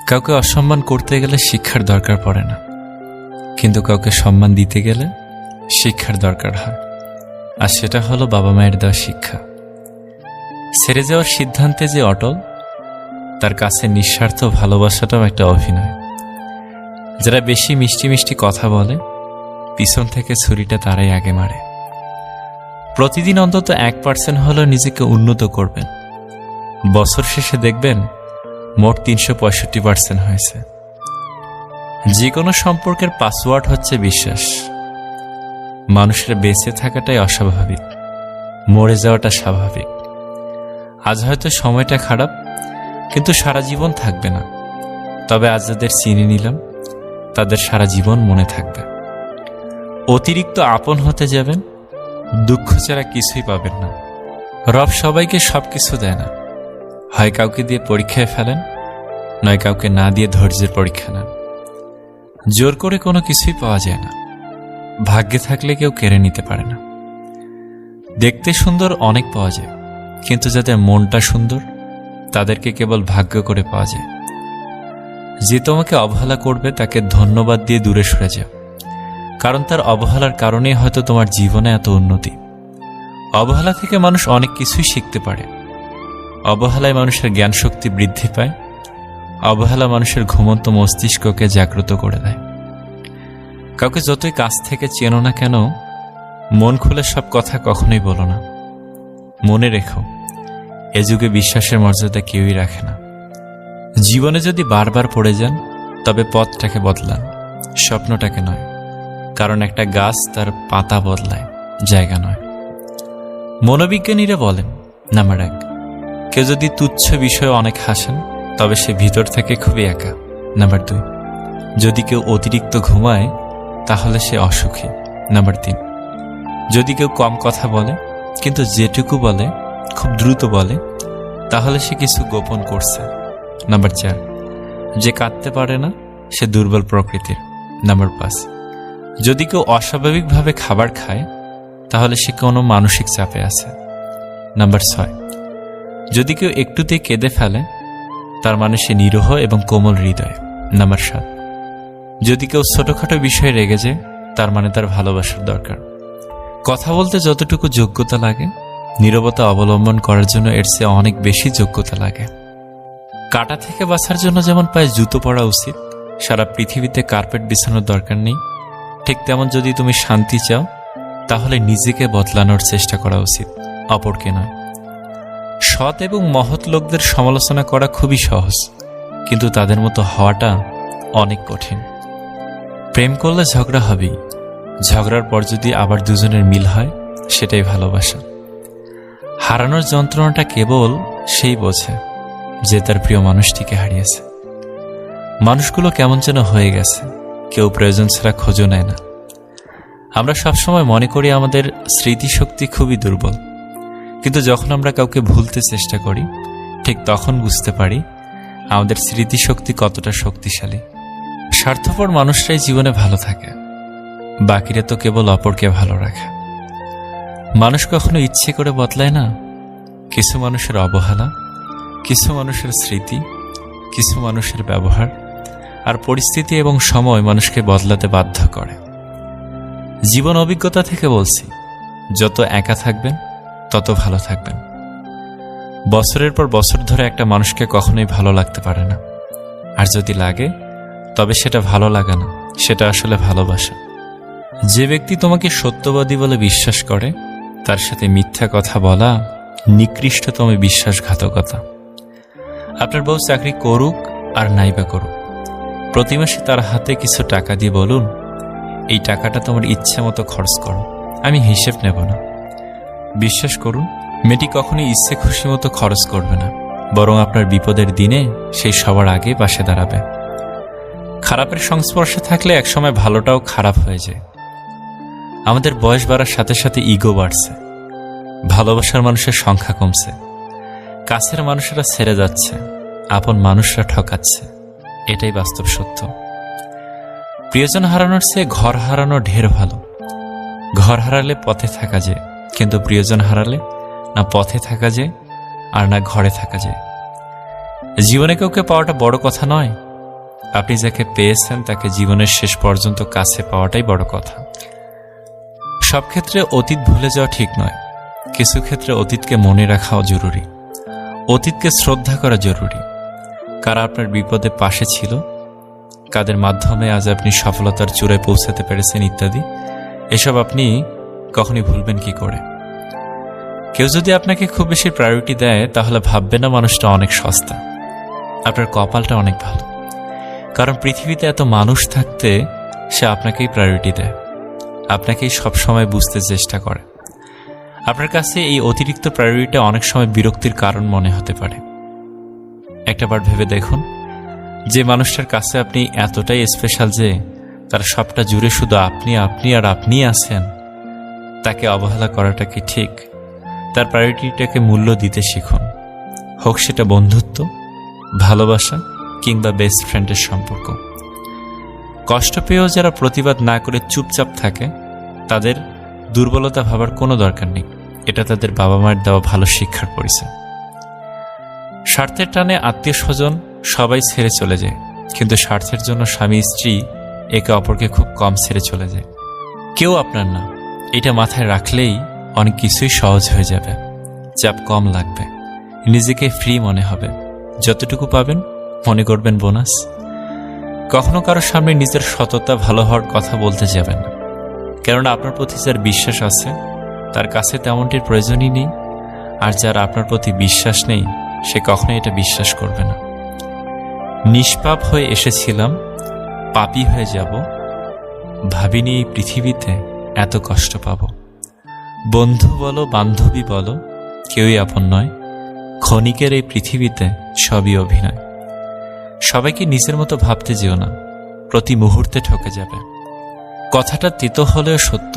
কাউকে অসম্মান করতে গেলে শিক্ষার দরকার পড়ে না, কিন্তু কাউকে সম্মান দিতে গেলে শিক্ষার দরকার হয়। আর সেটা হলো বাবা মায়ের দেওয়া শিক্ষা। ছেড়ে যাওয়ার সিদ্ধান্তে যে অটল, তার কাছে নিঃস্বার্থ ভালোবাসাটাও একটা অভিনয়। যারা বেশি মিষ্টি মিষ্টি কথা বলে, পিছন থেকে ছুরিটা তারাই আগে মারে। প্রতিদিন অন্তত 1% হলেও নিজেকে উন্নত করবেন। বছর শেষে দেখবেন মোট 365% হয়েছে। যে কোনো সম্পর্কের পাসওয়ার্ড হচ্ছে বিশ্বাস। মানুষের বেঁচে থাকাটাই অস্বাভাবিক, মরে যাওয়াটা স্বাভাবিক। আজ হয়তো সময়টা খারাপ, কিন্তু সারা জীবন থাকবে না। তবে আজ যাদের চিনে নিলাম, তাদের সারা জীবন মনে থাকবে। অতিরিক্ত আপন হতে যাবেন, দুঃখ ছাড়া কিছুই পাবেন না। রব সবাইকে সবকিছু দেয় না। হয় কাউকে দিয়ে পরীক্ষায় ফেলেন, নয় কাউকে না দিয়ে ধৈর্যের পরীক্ষা নেন। জোর করে কোনো কিছুই পাওয়া যায় না। ভাগ্যে থাকলে কেউ কেড়ে নিতে পারে না। দেখতে সুন্দর অনেক পাওয়া যায়, কিন্তু যাদের মনটা সুন্দর, তাদেরকে কেবল ভাগ্য করে পাওয়া যায়। যে তোমাকে অবহেলা করবে, তাকে ধন্যবাদ দিয়ে দূরে সরে যাও, কারণ তার অবহেলার কারণেই হয়তো তোমার জীবনে এত উন্নতি। অবহেলা থেকে মানুষ অনেক কিছুই শিখতে পারে। অবহেলায় মানুষের জ্ঞান শক্তি বৃদ্ধি পায়। অবহেলা মানুষের ঘুমন্ত মস্তিষ্ককে জাগ্রত করে দেয়। কাউকে যতই কাছ থেকে চেনো না কেন, মন খুলে সব কথা কখনোই বলো না। মনে রেখো, এ যুগে বিশ্বাসের মর্যাদা কেউই রাখে না। জীবনে যদি বারবার পড়ে যান, তবে পথটাকে বদলান, স্বপ্নটাকে নয়। কারণ একটা গাছ তার পাতা বদলায়, জায়গা নয়। মনোবিজ্ঞানীরা বলেন, নাম্বার 1, কেউ যদি তুচ্ছ বিষয়ে অনেক হাসেন, তবে সে ভিতর থেকে খুবই একা। নাম্বার 2, যদি কেউ অতিরিক্ত ঘুমায়, তাহলে সে অসুখী। নাম্বার 3, যদি কেউ কম কথা বলে, কিন্তু যেটুকু বলে খুব দ্রুত বলে, তাহলে সে কিছু গোপন করছে। নাম্বার 4, যে কাঁদতে পারে না, সে দুর্বল প্রকৃতির। নাম্বার 5, যদি কেউ অস্বাভাবিকভাবে খাবার খায়, তাহলে সে কোনো মানসিক চাপে আছে। নাম্বার 6, যদি কেউ একটুতেই কেঁদে ফেলে, তার মানে সে নিরীহ এবং কোমল হৃদয়। নাম্বার 7, যদি কেউ ছোটখাটো বিষয়ে রেগে যায়, তার মানে তার ভালোবাসার দরকার। কথা বলতে যতটুকু যোগ্যতা লাগে, নীরবতা অবলম্বন করার জন্য এর চেয়ে অনেক বেশি যোগ্যতা লাগে। কাঁটা থেকে বাঁচার জন্য যেমন পায়ে জুতো পরা উচিত, সারা পৃথিবীতে কার্পেট বিছানোর দরকার নেই, ঠিক তেমন যদি তুমি শান্তি চাও, তাহলে নিজেকে বদলানোর চেষ্টা করা উচিত, অপরকে নয়। সৎ এবং মহৎ লোকদের সমালোচনা করা খুবই সহজ, কিন্তু তাদের মতো হওয়াটা অনেক কঠিন। প্রেম করলে ঝগড়া হবেই। ঝগড়ার পর যদি আবার দুজনের মিল হয়, সেটাই ভালোবাসা। হারানোর যন্ত্রণাটা কেবল সেই বোঝে যে তার প্রিয় মানুষটিকে হারিয়েছে। মানুষগুলো কেমন যেন হয়ে গেছে, কেউ প্রয়োজন ছাড়া খোঁজও নেয় না। আমরা সবসময় মনে করি আমাদের স্মৃতিশক্তি খুবই দুর্বল, কিন্তু যখন আমরা কাউকে ভুলতে চেষ্টা করি, ঠিক তখন বুঝতে পারি আমাদের স্মৃতিশক্তি কতটা শক্তিশালী। স্বার্থপর মানুষরাই জীবনে ভালো থাকে, বাকিরা তো কেবল অপরকে ভালো রাখে। মানুষ কখনো ইচ্ছে করে বদলায় না। কিছু মানুষের অবহেলা, কিছু মানুষের স্মৃতি, কিছু মানুষের ব্যবহার আর পরিস্থিতি এবং সময় মানুষকে বদলাতে বাধ্য করে। জীবন অভিজ্ঞতা থেকে বলছি, যত একা থাকবেন, তত ভালো থাকবেন। বছরের পর বছর ধরে একটা মানুষকে কখনোই ভালো লাগতে পারে না। আর যদি লাগে, তবে সেটা ভালো লাগা না, সেটা আসলে ভালোবাসা। যে ব্যক্তি তোমাকে সত্যবাদী বলে বিশ্বাস করে, তার সাথে মিথ্যা কথা বলা নিকৃষ্টতম বিশ্বাসঘাতকতা। আপনার বউ চাকরি করুক আর নাইবা করুক, প্রতি মাসে তার হাতে কিছু টাকা দিয়ে বলুন, এই টাকাটা তোমার ইচ্ছে মতো খরচ করো, আমি হিসেব নেব না। বিশ্বাস করুন, মেয়েটি কখনোই ইচ্ছে খুশি মতো খরচ করবে না, বরং আপনার বিপদের দিনে সেই সবার আগে পাশে দাঁড়াবে। খারাপের সংস্পর্শে থাকলে একসময় ভালোটাও খারাপ হয়ে যায়। আমাদের বয়স বাড়ার সাথে সাথে ইগো বাড়ছে, ভালোবাসার মানুষের সংখ্যা কমছে, কাছের মানুষেরা ছেড়ে যাচ্ছে, আপন মানুষরা ঠকাচ্ছে। এটাই বাস্তব সত্য। প্রিয়জন হারানোর চেয়ে ঘর হারানো ঢের ভালো। ঘর হারালে পথে থাকা যায়, কিন্তু প্রিয়জন হারালে না পথে থাকা যায় আর না ঘরে থাকা যায়। জীবনে কাউকে পাওয়াটা বড় কথা নয়, আপনি যাকে পেয়েছেন তাকে জীবনের শেষ পর্যন্ত কাছে পাওয়াটাই বড় কথা। সব ক্ষেত্রে অতীত ভুলে যাওয়া ঠিক নয়, কিছু ক্ষেত্রে অতীতকে মনে রাখাও জরুরি, অতীতকে শ্রদ্ধা করা জরুরি। কারা আপনার বিপদে পাশে ছিল, কাদের মাধ্যমে আজ আপনি সফলতার চূড়ায় পৌঁছাতে পেরেছেন ইত্যাদি, এসব আপনি কখনই ভুলবেন কি করে। কেউ যদি আপনাকে খুব বেশি প্রায়োরিটি দেয় তাহলে ভাববেন না মানুষটা অনেক সস্তা, আপনার কপালটা অনেক ভালো। কারণ পৃথিবীতে এত মানুষ থাকতে সে আপনাকেই প্রায়োরিটি দেয়, আপনাকেই সবসময় বুঝতে চেষ্টা করে। আপনার কাছে এই অতিরিক্ত প্রায়োরিটি অনেক সময় বিরক্তির কারণ মনে হতে পারে। একটাবার ভেবে দেখুন, যে মানুষটার কাছে আপনি এতটাই স্পেশাল যে তার সবটা জুড়ে শুধু আপনি আপনি আর আপনি আছেন, তাকে অবহেলা করাটা কি ঠিক? তার প্রায়োরিটিটাকে মূল্য দিতে শিখুন, হোক সেটা বন্ধুত্ব, ভালোবাসা কিংবা বেস্ট ফ্রেন্ডের সম্পর্ক। কষ্ট পেয়েও যারা প্রতিবাদ না করে চুপচাপ থাকে তাদের দুর্বলতা ভাবার কোনো দরকার নেই, এটা তাদের বাবা মায়ের দেওয়া ভালো শিক্ষার পরিচয়। স্বার্থের টানে আত্মীয় স্বজন সবাই ছেড়ে চলে যায়, কিন্তু স্বার্থের জন্য স্বামী স্ত্রী একে অপরকে খুব কম ছেড়ে চলে যায়। কেউ আপনার না, এটা মাথায় রাখলেই অনেক কিছুই সহজ হয়ে যাবে, চাপ কম লাগবে, নিজেকে ফ্রি মনে হবে। যতটুকু পাবেন মনে করবেন বোনাস। কখনো কারো সামনে নিজের সততা ভালো হওয়ার কথা বলতে যাবেন না, কেননা আপনার প্রতি যার বিশ্বাস আছে তার কাছে তেমনটির প্রয়োজনই নেই, আর যার আপনার প্রতি বিশ্বাস নেই সে কখনোই এটা বিশ্বাস করবে না। নিষ্পাপ হয়ে এসেছিলাম, পাপী হয়ে যাব, ভাবিনি এই পৃথিবীতে এত কষ্ট পাব। বন্ধু বলো বান্ধবী বলো কেউই আপন নয়, ক্ষণিকের এই পৃথিবীতে সবই অভিনয়। সবাইকে নিজের মতো ভাবতে যেও না, প্রতি মুহূর্তে ঠকে যাবে। কথাটা তিতো হলেও সত্য,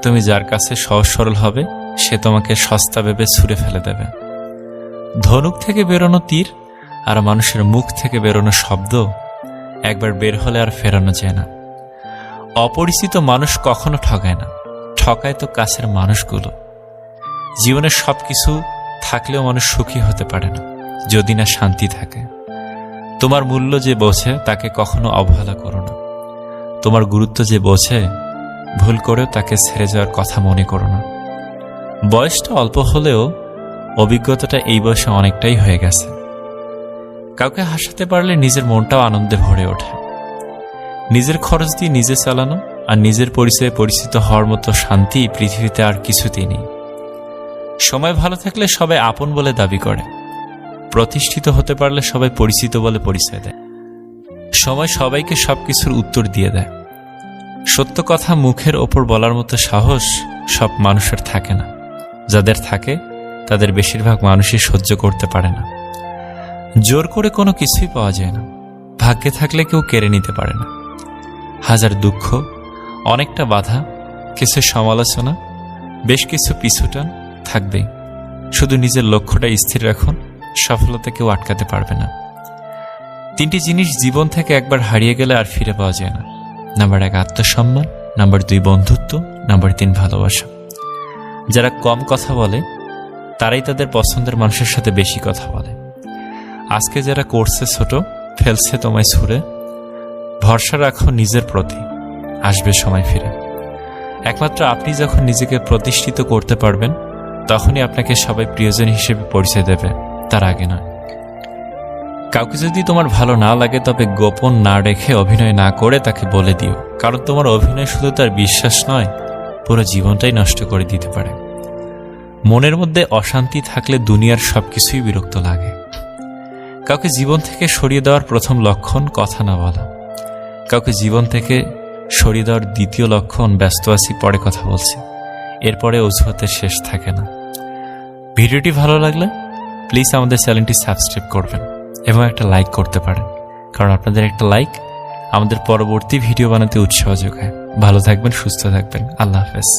তুমি যার কাছে সহজ সরল হবে সে তোমাকে সস্তা ভেবে ছুঁড়ে ফেলে দেবে। ধনুক থেকে বেরোনো তীর আর মানুষের মুখ থেকে বেরোনো শব্দ একবার বের হলে আর ফেরানো যায় না। অপরিচিত মানুষ কখনো ঠকায় না, ঠকায় তো কাছের মানুষগুলো। জীবনে সবকিছু থাকলেও মানুষ সুখী হতে পারে না যদি না শান্তি থাকে। তোমার মূল্য যে বোঝে তাকে কখনো অবহেলা করো না, তোমার গুরুত্ব যে বোঝে ভুল করেও তাকে ছেড়ে যাওয়ার কথা মনে করো না। বয়সটা অল্প হলেও অভিজ্ঞতাটা এই বয়সে অনেকটাই হয়ে গেছে। কাউকে হাসাতে পারলে নিজের মনটাও আনন্দে ভরে ওঠে। নিজের খরচ দিয়ে নিজে চালানো আর নিজের পরিচয়ে পরিচিত হওয়ার মতো শান্তি পৃথিবীতে আর কিছুতেই নেই। সময় ভালো থাকলে সবাই আপন বলে দাবি করে, প্রতিষ্ঠিত হতে পারলে সবাই পরিচিত বলে পরিচয় দেয়। সময় সবাইকে সবকিছুর উত্তর দিয়ে দেয়। সত্য কথা মুখের ওপর বলার মতো সাহস সব মানুষের থাকে না, যাদের থাকে তাদের বেশিরভাগ মানুষই সহ্য করতে পারে না। জোর করে কোনো কিছুই পাওয়া যায় না, ভাগ্যে থাকলে কেউ কেড়ে নিতে পারে না। হাজার দুঃখ, অনেকটা বাধা, কিছু সমালোচনা, বেশ কিছু পিছুটান থাকবেই। শুধু নিজের লক্ষ্যটা স্থির রাখুন, সফলতা কেউ আটকাতে পারবে না। 3টি জিনিস জীবন থেকে একবার হারিয়ে গেলে আর ফিরে পাওয়া যায় না। নাম্বার 1 আত্মসম্মান, নাম্বার 2 বন্ধুত্ব, নাম্বার 3 ভালোবাসা। যারা কম কথা বলে তারাই তাদের পছন্দের মানুষের সাথে বেশি কথা বলে। আজকে যারা করছে ছোট, ফেলছে তোমায় ছুঁড়ে, ভরসা রাখো নিজের প্রতি, আসবে সময় ফিরে। একমাত্র আপনি যখন নিজেকে প্রতিষ্ঠিত করতে পারবেন তখনই আপনাকে সবাই প্রিয়জন হিসেবে পরিচয় দেবে, তার আগে নয়। কাউকে যদি তোমার ভালো না লাগে তবে গোপন না রেখে অভিনয় না করে তাকে বলে দিও, কারণ তোমার অভিনয় শুধু তার বিশ্বাস নয়, পুরো জীবনটাই নষ্ট করে দিতে পারে। মনের মধ্যে অশান্তি থাকলে দুনিয়ার সবকিছুই বিরক্ত লাগে। কাউকে জীবন থেকে সরিয়ে দেওয়ার প্রথম লক্ষণ কথা না বলা, কাউকে জীবন থেকে সরিয়ে দেওয়ার দ্বিতীয় লক্ষণ ব্যস্ত আছি পরে কথা বলছি। এরপরে অজুহাতের শেষ থাকে না। ভিডিওটি ভালো লাগলে প্লিজ আমাদের চ্যানেলটি সাবস্ক্রাইব করবেন এবং একটা লাইক করতে পারেন, কারণ আপনাদের একটা লাইক আমাদের পরবর্তী ভিডিও বানাতে উৎসাহ যোগায়। ভালো থাকবেন, সুস্থ থাকবেন। আল্লাহ হাফেজ।